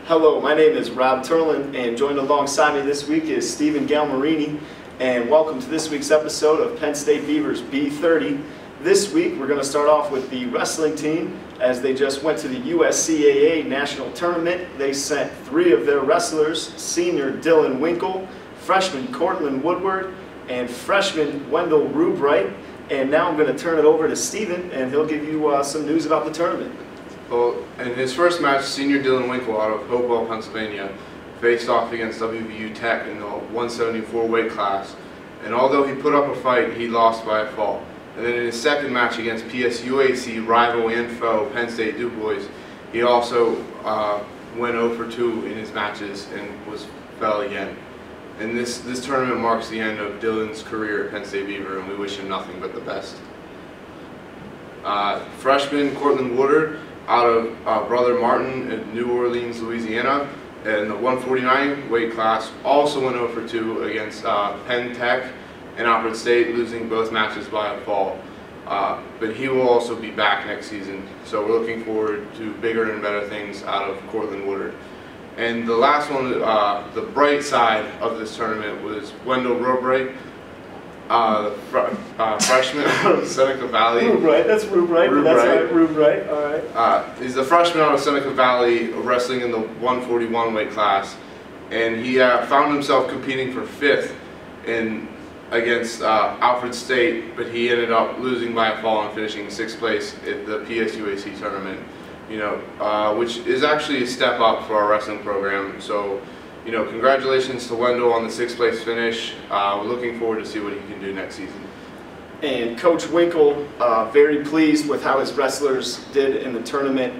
Hello, my name is Rob Turlin, and joined alongside me this week is Stephen Galmarini, and welcome to this week's episode of Penn State Beavers B30. This week we're going to start off with the wrestling team, as they just went to the USCAA National Tournament. They sent 3 of their wrestlers, senior Dylan Winkle, freshman Cortland Woodward, and freshman Wendell Rubright. And now I'm going to turn it over to Stephen, and he'll give you some news about the tournament. Well, in his first match, senior Dylan Winkle out of Hopewell, Pennsylvania, faced off against WVU Tech in the 174 weight class. And although he put up a fight, he lost by a fall. And then in his second match against PSUAC rival and foe Penn State Du Bois, he also went 0 for 2 in his matches and fell again. And this tournament marks the end of Dylan's career at Penn State Beaver, and we wish him nothing but the best. Freshman Cortland Woodward out of Brother Martin in New Orleans, Louisiana, in the 149 weight class, also went 0 for 2 against Penn Tech and Alfred State, losing both matches by a fall. But he will also be back next season, so we're looking forward to bigger and better things out of Cortland Woodward. And the last one, the bright side of this tournament, was Wendell Rubright, freshman out of Seneca Valley. Rubright, that's Rubright, but that's right, Rubright, all right. He's a freshman out of Seneca Valley, wrestling in the 141 weight class, and he found himself competing for 5th against Alfred State, but he ended up losing by a fall and finishing 6th place at the PSUAC tournament. Which is actually a step up for our wrestling program. So, congratulations to Wendell on the 6th place finish. We're looking forward to see what he can do next season. And Coach Winkle, very pleased with how his wrestlers did in the tournament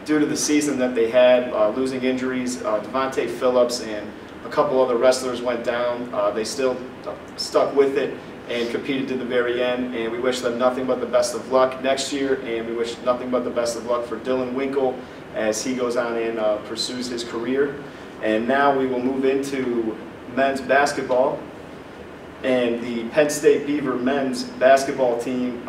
due to the season that they had, losing injuries. Devontae Phillips and a couple other wrestlers went down. They still stuck with it and competed to the very end, and we wish them nothing but the best of luck next year, and we wish nothing but the best of luck for Dylan Winkle as he goes on and pursues his career. And now we will move into men's basketball, and the Penn State Beaver men's basketball team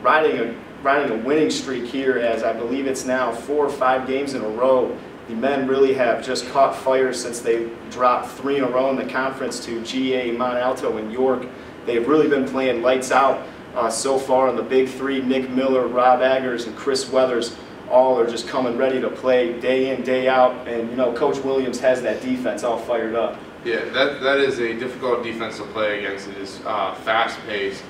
riding a winning streak here, as I believe it's now 4 or 5 games in a row. The men really have just caught fire since they dropped 3 in a row in the conference to GA, Mont Alto, and York. They've really been playing lights out so far in the big 3. Nick Miller, Rob Aggers, and Chris Weathers all are just coming ready to play day in, day out. And Coach Williams has that defense all fired up. Yeah, that is a difficult defense to play against. It is fast-paced,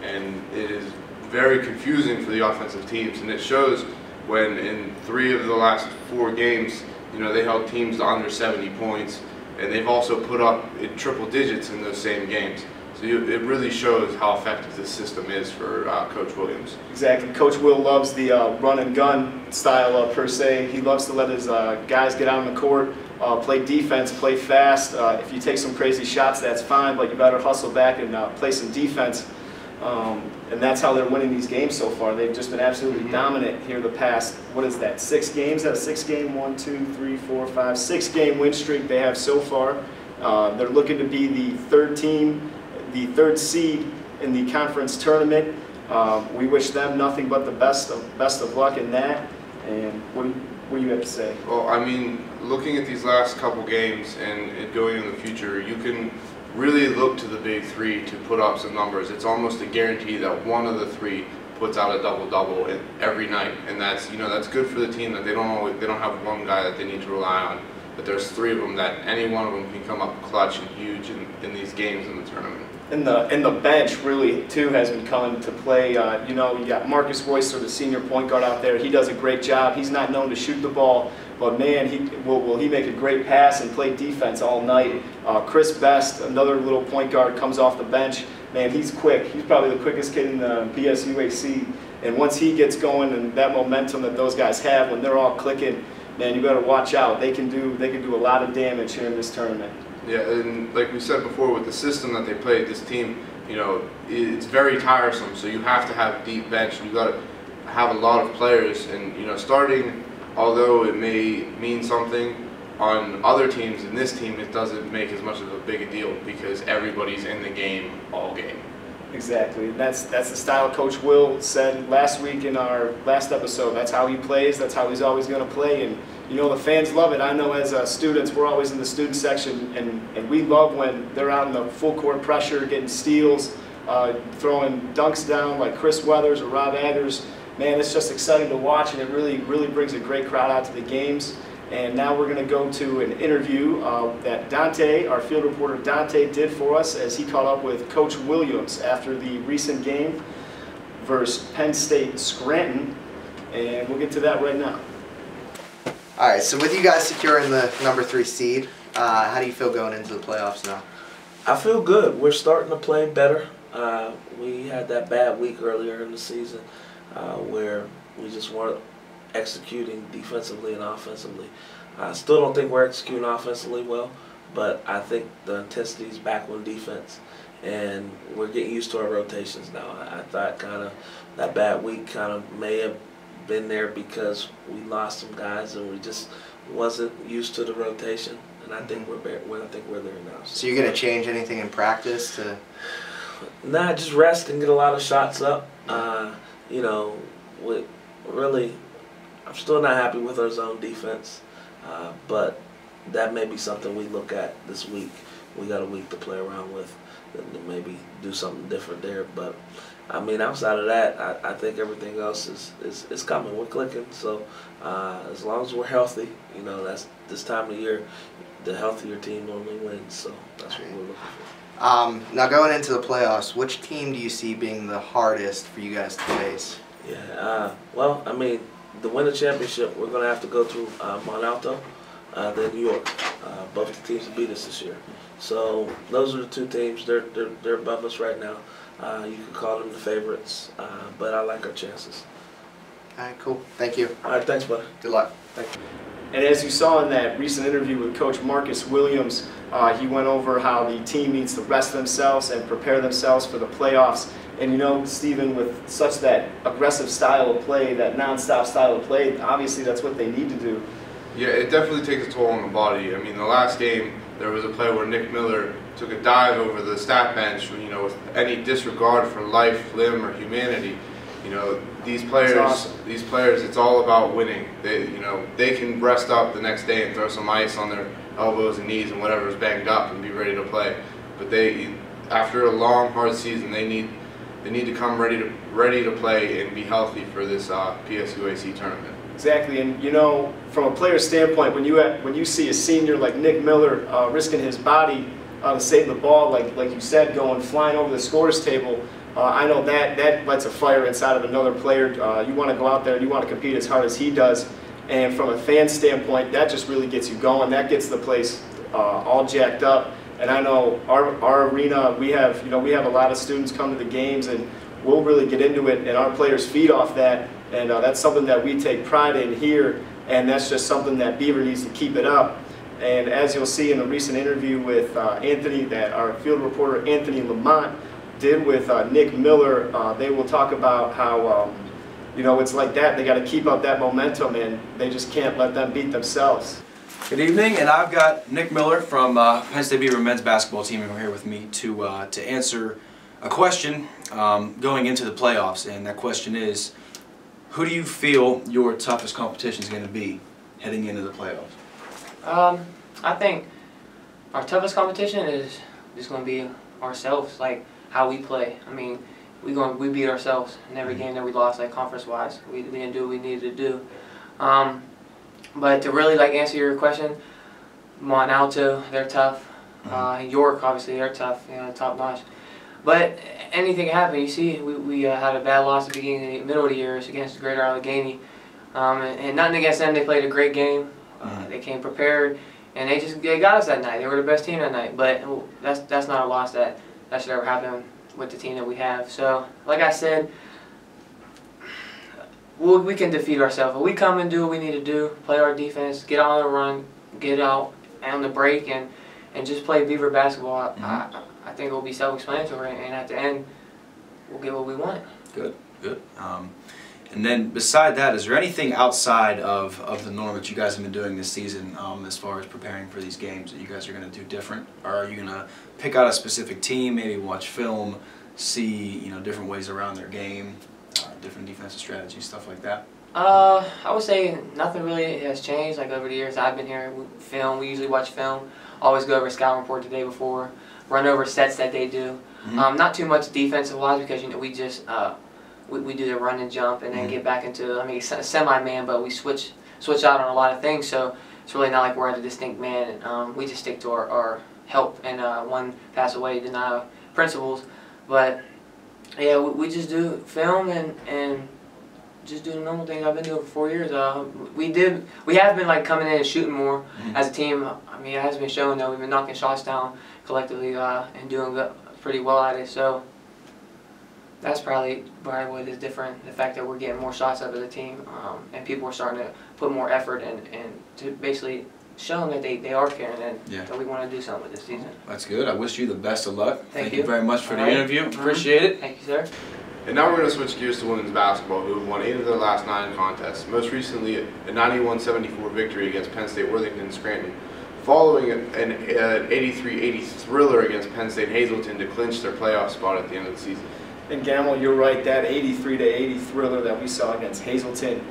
and it is very confusing for the offensive teams. And it shows when in 3 of the last 4 games, they held teams to under 70 points, and they've also put up in triple digits in those same games. So it really shows how effective this system is for Coach Williams. Exactly. Coach Will loves the run and gun style per se. He loves to let his guys get out on the court, play defense, play fast. If you take some crazy shots, that's fine, but you better hustle back and play some defense. And that's how they're winning these games so far. They've just been absolutely dominant here the past, 6 games? That a 6-game, 1, 2, 3, 4, 5, 6-game win streak they have so far. They're looking to be the 3rd team, the 3rd seed in the conference tournament. We wish them nothing but the best of luck in that. And what do you have to say? Well, I mean, looking at these last couple games and going in the future, you can really look to the big 3 to put up some numbers. It's almost a guarantee that one of the 3 puts out a double-double every night, and that's that's good for the team, that they don't have one guy that they need to rely on, but there's 3 of them that any one of them can come up clutch and huge in these games in the tournament. And the bench really too has been coming to play. You got Marcus Royster, the senior point guard out there. He does a great job. He's not known to shoot the ball, but man, he make a great pass and play defense all night. Chris Best, another little point guard, comes off the bench. Man, he's quick. He's probably the quickest kid in the PSUAC. And once he gets going, and that momentum that those guys have when they're all clicking, man, you better watch out. They can do a lot of damage here in this tournament. Yeah, and like we said before, with the system that they play, this team, it's very tiresome. So you have to have a deep bench. You got to have a lot of players, and starting, although it may mean something on other teams, in this team it doesn't make as much of a big a deal because everybody's in the game all game. Exactly. That's the style Coach Will said last week in our last episode. That's how he plays. That's how he's always going to play. And you know, the fans love it. I know as students, we're always in the student section, and we love when they're out in the full court pressure, getting steals, throwing dunks down like Chris Weathers or Rob Aggers. Man, it's just exciting to watch, and it really brings a great crowd out to the games. And now we're going to go to an interview that Dante, our field reporter Dante, did for us as he caught up with Coach Williams after the recent game versus Penn State Scranton. And we'll get to that right now. All right, so with you guys securing the #3 seed, how do you feel going into the playoffs now? I feel good. We're starting to play better. We had that bad week earlier in the season where we just weren't executing defensively and offensively. I still don't think we're executing offensively well, but I think the intensity is back on defense, and we're getting used to our rotations now. I thought kind of that bad week kind of may have been there because we lost some guys and we just wasn't used to the rotation, and I think we're there now. So you're going to change anything in practice to? Nah, just rest and get a lot of shots up. You know, really, I'm still not happy with our zone defense, but that may be something we look at this week. We got a week to play around with, and maybe do something different there. But I mean, outside of that, I think everything else is coming. We're clicking. So as long as we're healthy, you know, that's this time of year, the healthier team normally wins. So that's what we're looking for. Now going into the playoffs, which team do you see being the hardest for you guys to face? Yeah. Well, I mean, to win the championship, we're going to have to go through Mont Alto, then New York. Both the teams beat us this year. So those are the two teams. They're above us right now. You can call them the favorites, but I like our chances. All right, cool. Thank you. All right, thanks, buddy. Good luck. Thank you. And as you saw in that recent interview with Coach Marcus Williams, he went over how the team needs to rest themselves and prepare themselves for the playoffs. And you know, Stephen, with such that aggressive style of play, that non-stop style of play, obviously that's what they need to do. Yeah, it definitely takes a toll on the body. I mean, the last game, there was a play where Nick Miller took a dive over the stat bench, you know, with any disregard for life, limb, or humanity. You know, these players, it's all about winning. They can rest up the next day and throw some ice on their elbows and knees and whatever's banged up and be ready to play. But after a long, hard season, they need to come ready to play and be healthy for this PSUAC tournament. Exactly, and you know, from a player's standpoint, when you see a senior like Nick Miller risking his body to save the ball, like you said, going flying over the scores table, I know that lights a fire inside of another player. You want to go out there and you want to compete as hard as he does, and from a fan standpoint, that just really gets you going. That gets the place all jacked up. And I know our arena, we have a lot of students come to the games, and we'll really get into it, and our players feed off that, and that's something that we take pride in here, and that's just something that Beaver needs to keep it up. And as you'll see in the recent interview with Anthony, that our field reporter Anthony Lamont did with Nick Miller, they will talk about how you know, it's like that. They got to keep up that momentum, and they just can't let them beat themselves. Good evening, and I've got Nick Miller from Penn State Beaver men's basketball team here with me to answer a question going into the playoffs, and that question is, who do you feel your toughest competition is going to be heading into the playoffs? I think our toughest competition is just going to be ourselves, like how we play. I mean, we beat ourselves in every game that we lost, like conference-wise. We didn't do what we needed to do. But to really answer your question, Mont Alto, they're tough. York, obviously, they're tough, you know, top notch. But anything can happen. You see, we had a bad loss at the beginning, middle of the year against Greater Allegheny, and nothing against them. They played a great game. They came prepared, and they got us that night. They were the best team that night. But that's not a loss that should ever happen with the team that we have. So, like I said, we can defeat ourselves. But we come and do what we need to do, play our defense, get out on the run, get out on the break, and just play Beaver basketball. I think it will be self-explanatory, and at the end, we'll get what we want. Good, good. And then beside that, is there anything outside of the norm that you guys have been doing this season as far as preparing for these games that you guys are going to do different? Or are you going to pick out a specific team, maybe watch film, see, different ways around their game, different defensive strategies, stuff like that? I would say nothing really has changed. Like over the years I've been here, we usually watch film, always go over scouting report the day before, run over sets that they do. Not too much defensive wise because we just we do the run and jump and then get back into semi-man, but we switch out on a lot of things. So it's really not like we're at a distinct man. We just stick to our help and one pass away deny principles. But yeah, we just do film and just do the normal things I've been doing for 4 years. We have been like coming in and shooting more as a team. I mean, it has been showing that we've been knocking shots down collectively and doing pretty well at it. So that's probably what is different. The fact that we're getting more shots up as a team and people are starting to put more effort and to basically show them that they are caring and that we want to do something with this season. That's good. I wish you the best of luck. Thank you very much for the interview. Appreciate it. Thank you, sir. And now we're going to switch gears to women's basketball, who have won 8 of their last 9 contests, most recently a 91-74 victory against Penn State Worthington Scranton, following an 83-80 thriller against Penn State Hazleton to clinch their playoff spot at the end of the season. And Gamble, you're right, that 83-80 thriller that we saw against Hazleton,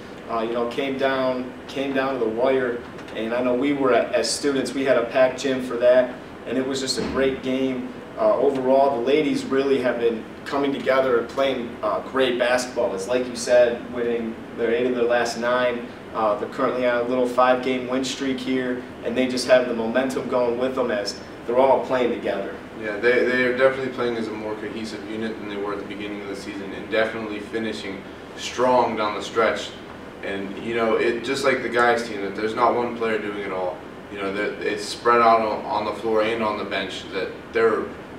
came down to the wire. And I know we were, as students, we had a packed gym for that, and it was just a great game. Overall, the ladies really have been coming together and playing great basketball. It's like you said, winning their 8 of their last 9. They're currently on a little 5-game win streak here, and they just have the momentum going with them as they're all playing together. Yeah, they are definitely playing as a more cohesive unit than they were at the beginning of the season, and definitely finishing strong down the stretch. And it just like the guys team, that there's not one player doing it all. It's spread out on the floor and on the bench. That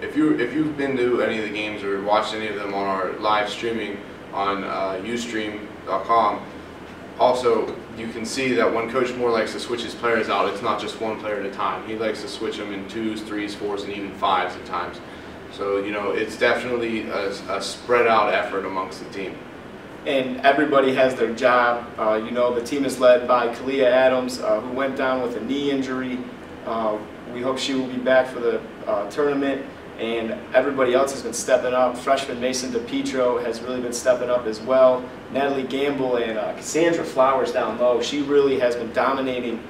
if you've been to any of the games or watched any of them on our live streaming on Ustream.com, also you can see that when Coach Moore likes to switch his players out, it's not just one player at a time. He likes to switch them in 2s, 3s, 4s, and even 5s at times. So it's definitely a spread out effort amongst the team. And everybody has their job. The team is led by Kalia Adams, who went down with a knee injury. We hope she will be back for the tournament. And everybody else has been stepping up. Freshman Mason DePietro has really been stepping up as well. Natalie Gamble and Cassandra Flowers down low. She really has been dominating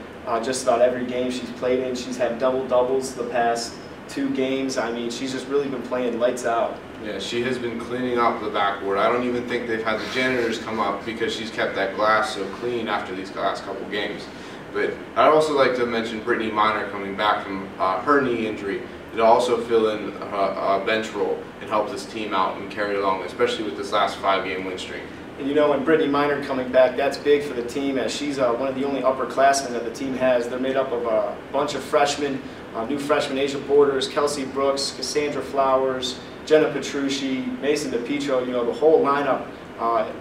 just about every game she's played in. She's had double-doubles the past 2 games. I mean, she's just really been playing lights out. Yeah, she has been cleaning up the backboard. I don't even think they've had the janitors come up because she's kept that glass so clean after these last couple games. But I'd also like to mention Brittany Miner coming back from her knee injury to also fill in a bench role and help this team out and carry along, especially with this last 5-game win streak. And when Brittany Miner coming back, that's big for the team, as she's one of the only upperclassmen that the team has. They're made up of a bunch of freshmen, new freshmen, Asia Borders, Kelsey Brooks, Cassandra Flowers, Jenna Petrucci, Mason DePietro, the whole lineup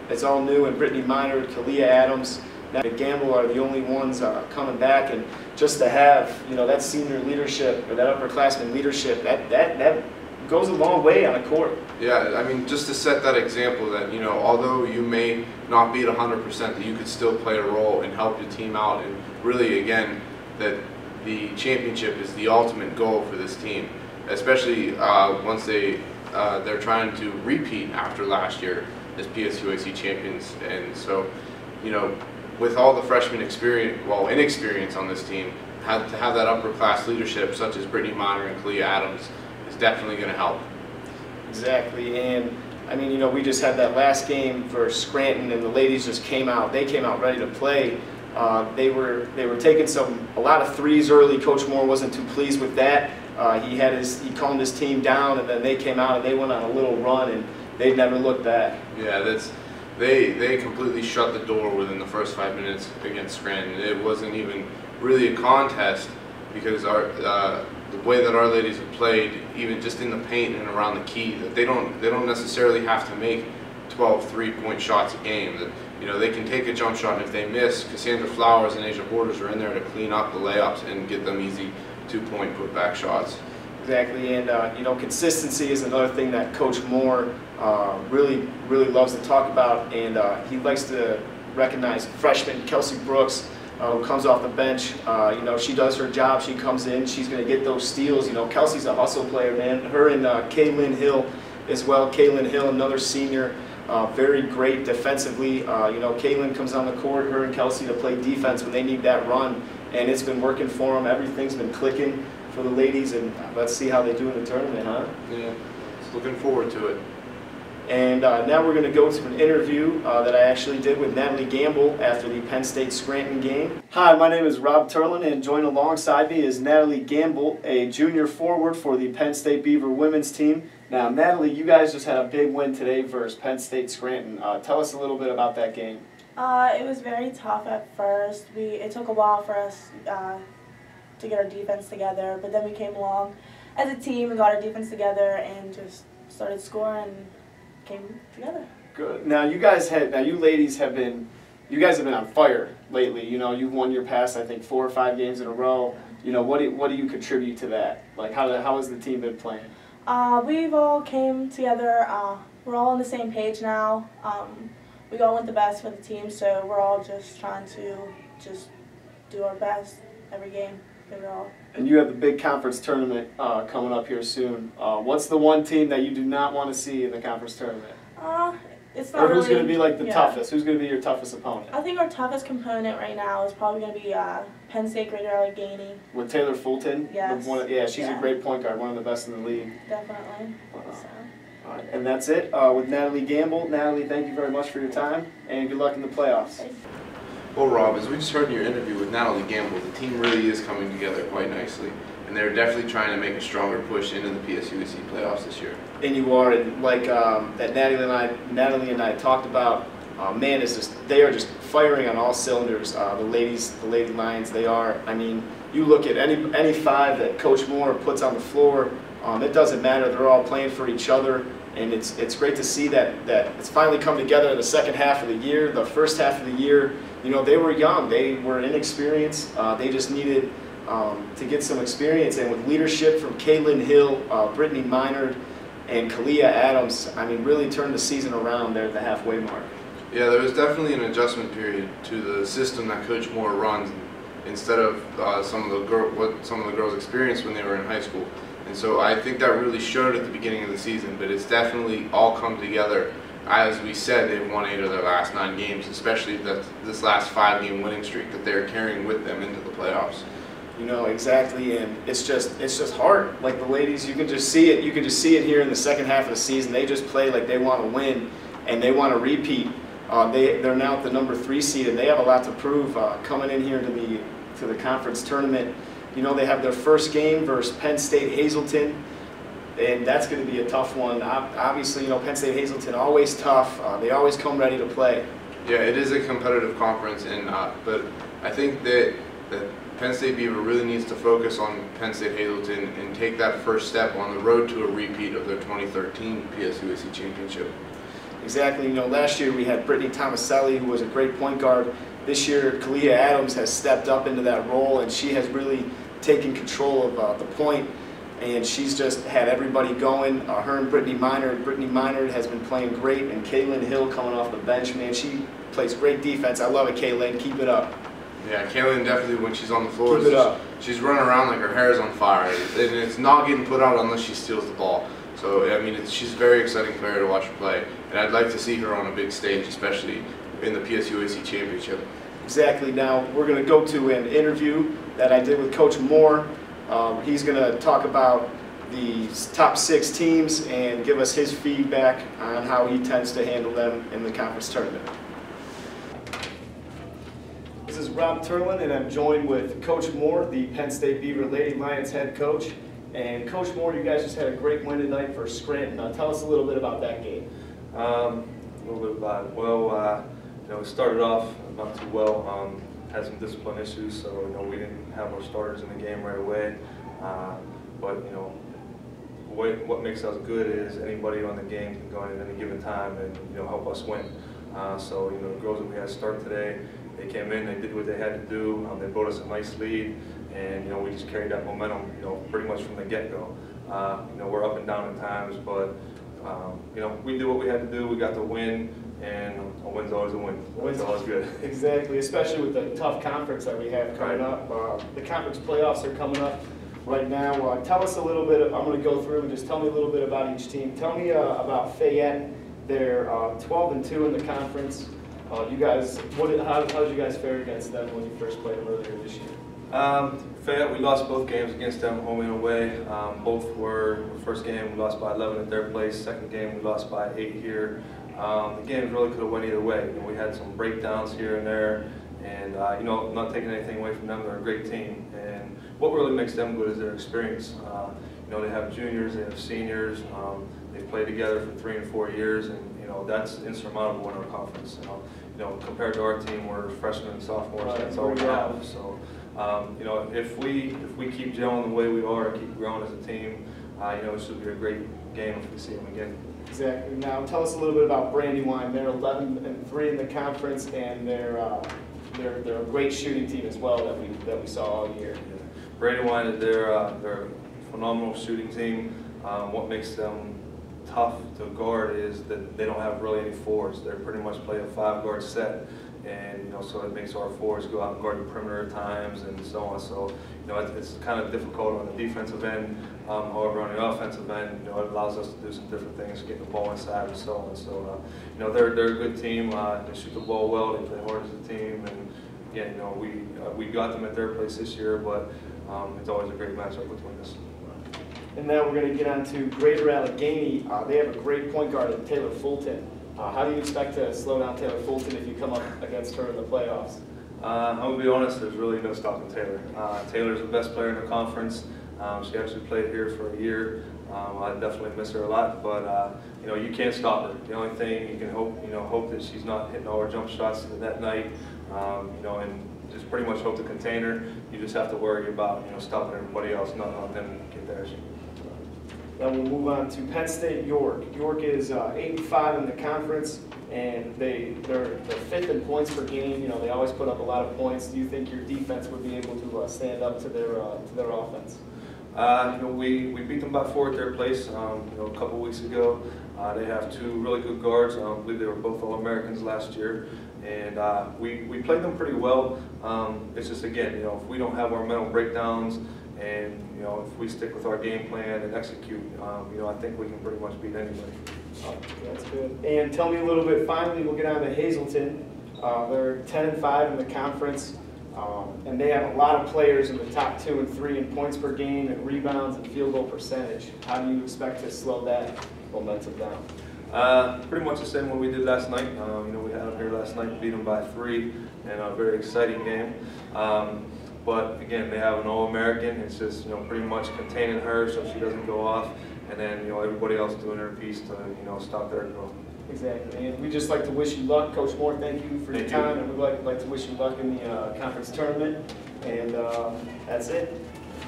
is all new, and Brittany Miner, Kalia Adams, and Gamble are the only ones coming back. And just to have, that senior leadership, or that upperclassman leadership, that goes a long way on the court. Yeah, I mean, just to set that example that, although you may not be at 100%, that you could still play a role and help your team out, and really, again, that the championship is the ultimate goal for this team, especially once they're trying to repeat after last year as PSUAC champions. And so, with all the freshman inexperience on this team, to have that upper class leadership such as Brittany Miner and Kalia Adams is definitely going to help. Exactly, and I mean, we just had that last game for Scranton, and the ladies just came out. They came out ready to play. They were taking a lot of threes early. Coach Moore wasn't too pleased with that. He calmed his team down, and then they came out and they went on a little run, and they never looked back. Yeah, they completely shut the door within the first 5 minutes against Scranton. It wasn't even really a contest because the way that our ladies have played, even just in the paint and around the key, that they don't necessarily have to make 12 3-point shots a game. That they can take a jump shot, and if they miss, Cassandra Flowers and Asia Borders are in there to clean up the layups and get them easy 2-point putback shots. Exactly, and consistency is another thing that Coach Moore really loves to talk about, and he likes to recognize freshman Kelsey Brooks, who comes off the bench. She does her job. She comes in. She's going to get those steals. Kelsey's a hustle player, man. Her and Kaylin Hill, as well. Kaylin Hill, another senior, very great defensively. Kaylin comes on the court, her and Kelsey, to play defense when they need that run, and it's been working for them. Everything's been clicking for the ladies, and let's see how they do in the tournament, huh? Yeah, just looking forward to it. And now we're going to go to an interview that I actually did with Natalie Gamble after the Penn State-Scranton game. Hi, my name is Rob Turlin, and joined alongside me is Natalie Gamble, a junior forward for the Penn State Beaver women's team. Now, Natalie, you guys just had a big win today versus Penn State-Scranton. Tell us a little bit about that game. It was very tough at first. It took a while for us to get our defense together, but then we came along as a team and got our defense together and just started scoring and came together. Good. Now you ladies have been on fire lately. You've won your past, I think, 4 or 5 games in a row. What do you contribute to that? Like, how has the team been playing? We've all came together. We're all on the same page now. We all want the best for the team, so we're all just trying to do our best every game. Give it all. And you have the big conference tournament coming up here soon. What's the one team that you do not want to see in the conference tournament? It's not Or who's really, going to be like the yeah. toughest? Who's going to be your toughest opponent? I think our toughest component right now is probably going to be Penn State Greater Allegheny. With Taylor Fulton? Yes. She's a great point guard, one of the best in the league. Definitely. So. All right, and that's it with Natalie Gamble. Natalie, thank you very much for your time, and good luck in the playoffs. Well, Rob, as we just heard in your interview with Natalie Gamble, the team really is coming together quite nicely, and they're definitely trying to make a stronger push into the PSUAC playoffs this year. And you are, and like that Natalie and I talked about, man, they are just firing on all cylinders. The Lady Lions, they are. I mean, you look at any 5 that Coach Moore puts on the floor, it doesn't matter. They're all playing for each other. And it's great to see that it's finally come together in the second half of the year. The first half of the year, they were young. They were inexperienced. They just needed to get some experience. And with leadership from Kaylin Hill, Brittany Minard, and Kalia Adams, I mean, really turned the season around there at the halfway mark. Yeah, there was definitely an adjustment period to the system that Coach Moore runs, instead of what some of the girls experienced when they were in high school. And so I think that really showed at the beginning of the season, but it's definitely all come together. As we said, they've won 8 of their last 9 games, especially this last 5-game winning streak that they're carrying with them into the playoffs. Exactly, and it's just hard. Like the ladies, you can just see it. You can just see it here in the second half of the season. They just play like they want to win, and they want to repeat. They're now at the number 3 seed, and they have a lot to prove coming in here to the conference tournament. They have their first game versus Penn State Hazleton, and that's going to be a tough one. Obviously, Penn State Hazleton, always tough. They always come ready to play. Yeah, it is a competitive conference, but I think that Penn State Beaver really needs to focus on Penn State Hazleton and take that first step on the road to a repeat of their 2013 PSUAC championship. Exactly. Last year we had Brittany Tomaselli, who was a great point guard. This year, Kalia Adams has stepped up into that role, and she has really taken control of the point, and she's just had everybody going. Her and Brittany Minard has been playing great, and Kaylin Hill coming off the bench, man, she plays great defense. I love it, Kaylin. Keep it up. Yeah, Kaylin definitely, when she's on the floor, Keep it up. She's running around like her hair is on fire, and it's not getting put out unless she steals the ball. So, I mean, she's a very exciting player to watch her play, and I'd like to see her on a big stage, especially in the PSUAC championship. Exactly. Now we're going to go to an interview that I did with Coach Moore. He's going to talk about the top 6 teams and give us his feedback on how he tends to handle them in the conference tournament. This is Rob Turlin, and I'm joined with Coach Moore, the Penn State Beaver Lady Lions head coach. And Coach Moore, you guys just had a great win tonight for Scranton. Tell us a little bit about that game. A little bit about it. Well, we started off not too well. Had some discipline issues, so we didn't have our starters in the game right away. But what makes us good is anybody on the game can go in at any given time and help us win. So the girls that we had start today, they came in, they did what they had to do. They brought us a nice lead, and we just carried that momentum pretty much from the get-go. We're up and down at times, but we did what we had to do. We got the win, and a win's always a win. That's always good. Exactly, especially with the tough conference that we have coming up. The conference playoffs are coming up. right now. Tell us a little bit. I'm going to go through and just tell me a little bit about each team. Tell me about Fayette. They're 12-2 in the conference. You guys, how did you guys fare against them when you first played them earlier this year? Fayette, we lost both games against them, home and away. Both were, the first game we lost by 11 at their place, second game we lost by 8 here. The games really could have went either way. You know, we had some breakdowns here and there, and you know, not taking anything away from them, they're a great team. And what really makes them good is their experience. You know, they have juniors, they have seniors, they've played together for 3 and 4 years, and you know, that's insurmountable in our conference. You know, compared to our team, we're freshmen and sophomores, Right, that's all we have. So, you know, if we keep gelling the way we are, keep growing as a team, you know, it should be a great game if we see them again. Exactly. Now, tell us a little bit about Brandywine. They're 11-3 in the conference, and they're a great shooting team as well that we saw all year. Yeah. Brandywine, they're a phenomenal shooting team. What makes them tough to guard is that they don't have really any fours. They pretty much play a 5-guard set, and you know, so it makes our fours go out and guard the perimeter at times and so on. So you know, it's kind of difficult on the defensive end. However, on the offensive end, you know, it allows us to do some different things, get the ball inside and so on. So you know, they're a good team. They shoot the ball well. They play hard as a team, and again, you know, we got them at their place this year, but it's always a great matchup between us. And now we're going to get on to Greater Allegheny. They have a great point guard in Taylor Fulton. How do you expect to slow down Taylor Fulton if you come up against her in the playoffs? I'm going to be honest, there's really no stopping Taylor. Taylor's the best player in the conference. She actually played here for a year. I definitely miss her a lot, but you know, you can't stop her. The only thing you can hope that she's not hitting all her jump shots that night, you know, and just pretty much hope to contain her. You just have to worry about, you know, stopping everybody else, not letting them get there. Then we'll move on to Penn State York. York is 8-5 in the conference, and they're 5th in points per game. You know, they always put up a lot of points. Do you think your defense would be able to stand up to their offense? You know, we beat them by 4 at their place. You know, a couple weeks ago. They have 2 really good guards. I believe they were both All-Americans last year, and we played them pretty well. It's just, again, you know, if we don't have our mental breakdowns, and you know, if we stick with our game plan and execute, you know, I think we can pretty much beat anybody. That's good. And tell me a little bit. Finally, we'll get on to Hazleton. They're 10-5 in the conference, and they have a lot of players in the top 2 and 3 in points per game, and rebounds, and field goal percentage. How do you expect to slow that momentum down? Pretty much the same what we did last night. You know, we had them here last night, beat them by 3, and a very exciting game. But again, they have an All-American. It's just, you know, pretty much containing her so she doesn't go off, and then, you know, everybody else doing their piece to, you know, stop their growth. Exactly. And we just like to wish you luck, Coach Moore. Thank you for your time, and we'd like to wish you luck in the conference tournament. And that's it.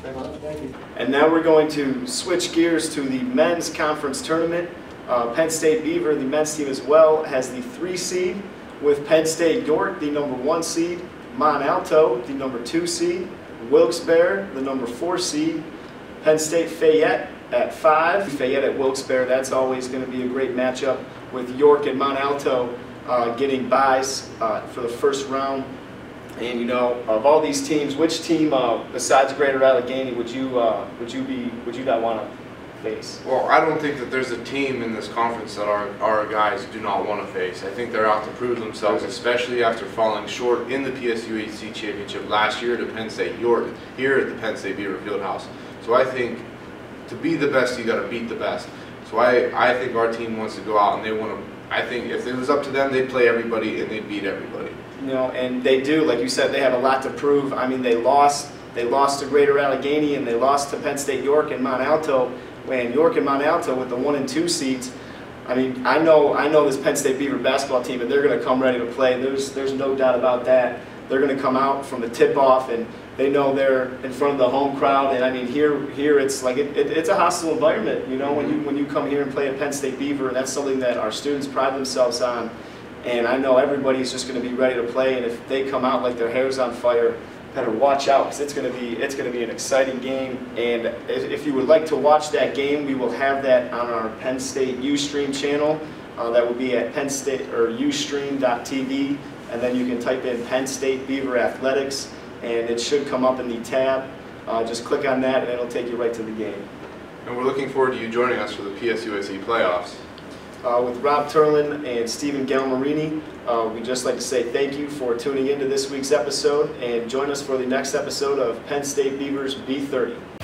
Very much. Thank you. And now we're going to switch gears to the men's conference tournament. Penn State Beaver, the men's team as well, has the 3 seed, with Penn State York, the number 1 seed. Mont Alto, the number 2 seed, Wilkes-Barre, the number 4 seed, Penn State Fayette at 5. Fayette at Wilkes-Barre, that's always going to be a great matchup, with York and Mont Alto getting byes for the first round. And you know, of all these teams, which team besides Greater Allegheny would you not want to face? Well, I don't think that there's a team in this conference that our guys do not want to face. I think they're out to prove themselves, especially after falling short in the PSUAC Championship last year to Penn State York, here at the Penn State Beaver Fieldhouse. So I think to be the best, you got to beat the best. So I think our team wants to go out and they want to, I think if it was up to them, they'd play everybody and they'd beat everybody. You know, and they do, like you said, they have a lot to prove. I mean, they lost to Greater Allegheny, and they lost to Penn State York and Mont Alto. When York and Mont Alto with the 1 and 2 seeds, I mean, I know this Penn State Beaver basketball team, and they're going to come ready to play. There's no doubt about that. They're going to come out from the tip-off, and they know they're in front of the home crowd. And I mean, here it's like it's a hostile environment. You know, when you come here and play at Penn State Beaver, and that's something that our students pride themselves on. And I know everybody's just going to be ready to play. And if they come out like their hair's on fire, better watch out, because it's going to be an exciting game. And if you would like to watch that game, we will have that on our Penn State Ustream channel. That will be at Penn State or ustream.tv, and then you can type in Penn State Beaver Athletics, and it should come up in the tab. just click on that and it'll take you right to the game. And we're looking forward to you joining us for the PSUAC playoffs. With Rob Turlin and Stephen Galmarini, we'd just like to say thank you for tuning into this week's episode, and join us for the next episode of Penn State Beavers B30.